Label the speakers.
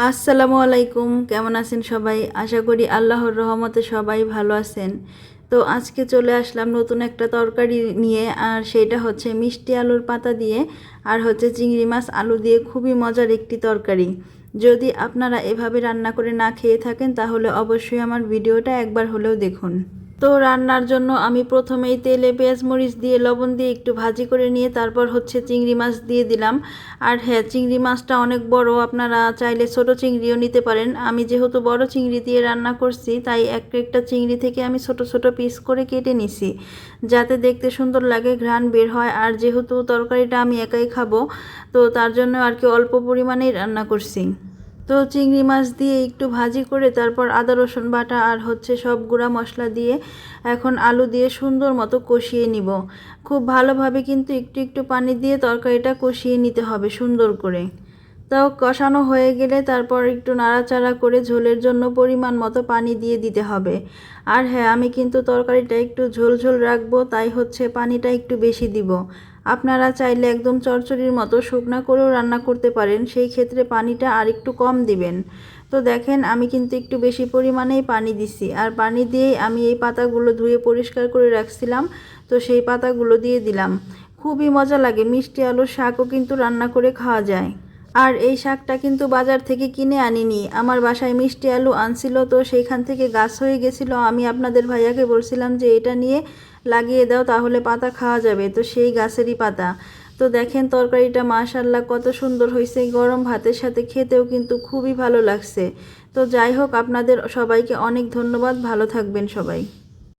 Speaker 1: আসসালামু আলাইকুম, কেমন আছেন সবাই? আশা করি আল্লাহর রহমতে সবাই ভালো আছেন। তো আজকে চলে আসলাম নতুন একটা তরকারি নিয়ে, আর সেটা হচ্ছে মিষ্টি আলুর পাতা দিয়ে আর হচ্ছে চিংড়ি মাছ আলু দিয়ে খুবই মজার একটি তরকারি। যদি আপনারা এভাবে রান্না করে না খেয়ে থাকেন তাহলে অবশ্যই আমার ভিডিওটা একবার হলেও দেখুন। তো রান্নার জন্য আমি প্রথমেই তেলে পেঁয়াজ মরিচ দিয়ে লবণ দিয়ে একটু ভাজি করে নিয়ে তারপর হচ্ছে চিংড়ি মাছ দিয়ে দিলাম। আর হ্যাঁ, চিংড়ি মাছটা অনেক বড়, আপনারা চাইলে ছোট চিংড়িও নিতে পারেন। আমি যেহেতু বড় চিংড়ি দিয়ে রান্না করছি তাই একটা চিংড়ি থেকে আমি ছোট ছোট পিস করে কেটে নিছি, যাতে দেখতে সুন্দর লাগে, ঘ্রাণ বের হয়। আর যেহেতু তরকারিটা আমি একাই খাবো, তো তার জন্য আর কি অল্প পরিমাণেই রান্না করছি। তো চিংড়ি মাছ দিয়ে একটু ভাজি করে তারপর আদা রসুন বাটা আর হচ্ছে সব গুঁড়া মশলা দিয়ে এখন আলু দিয়ে সুন্দর মতো কষিয়ে নিব। খুব ভালোভাবে কিন্তু একটু একটু পানি দিয়ে তরকারিটা কষিয়ে নিতে হবে সুন্দর করে। তাও কষানো হয়ে গেলে তারপর একটু নাড়াচাড়া করে ঝোলের জন্য পরিমাণ মতো পানি দিয়ে দিতে হবে। আর হ্যাঁ, আমি কিন্তু তরকারিটা একটু ঝোল ঝোল রাখবো, তাই হচ্ছে পানিটা একটু বেশি দিব। আপনারা চাইলে একদম চচ্চড়ির মতো শুকনা করেও রান্না করতে পারেন, সেই ক্ষেত্রে পানিটা আর একটু কম দিবেন। তো দেখেন, আমি কিন্তু একটু বেশি পরিমাণেই পানি দিছি, আর পানি দিয়েই আমি এই পাতাগুলো ধুয়ে পরিষ্কার করে রাখছিলাম, তো সেই পাতাগুলো দিয়ে দিলাম। খুবই মজা লাগে, মিষ্টি আলুর শাকও কিন্তু রান্না করে খাওয়া যায়। আর এই শাকটা কিন্তু বাজার থেকে কিনে আনিনি, আমার বাসায় মিষ্টি আলু আনছিল, তো সেইখান থেকে গাছ হয়ে গেছিলো। আমি আপনাদের ভাইয়াকে বলছিলাম যে এটা নিয়ে লাগিয়ে দাও, তাহলে পাতা খাওয়া যাবে, তো সেই গাছেরই পাতা। তো দেখেন তরকারিটা মাশাআল্লাহ কত সুন্দর হয়েছে, গরম ভাতের সাথে খেতেও কিন্তু খুবই ভালো লাগছে। তো যাই হোক, আপনাদের সবাইকে অনেক ধন্যবাদ, ভালো থাকবেন সবাই।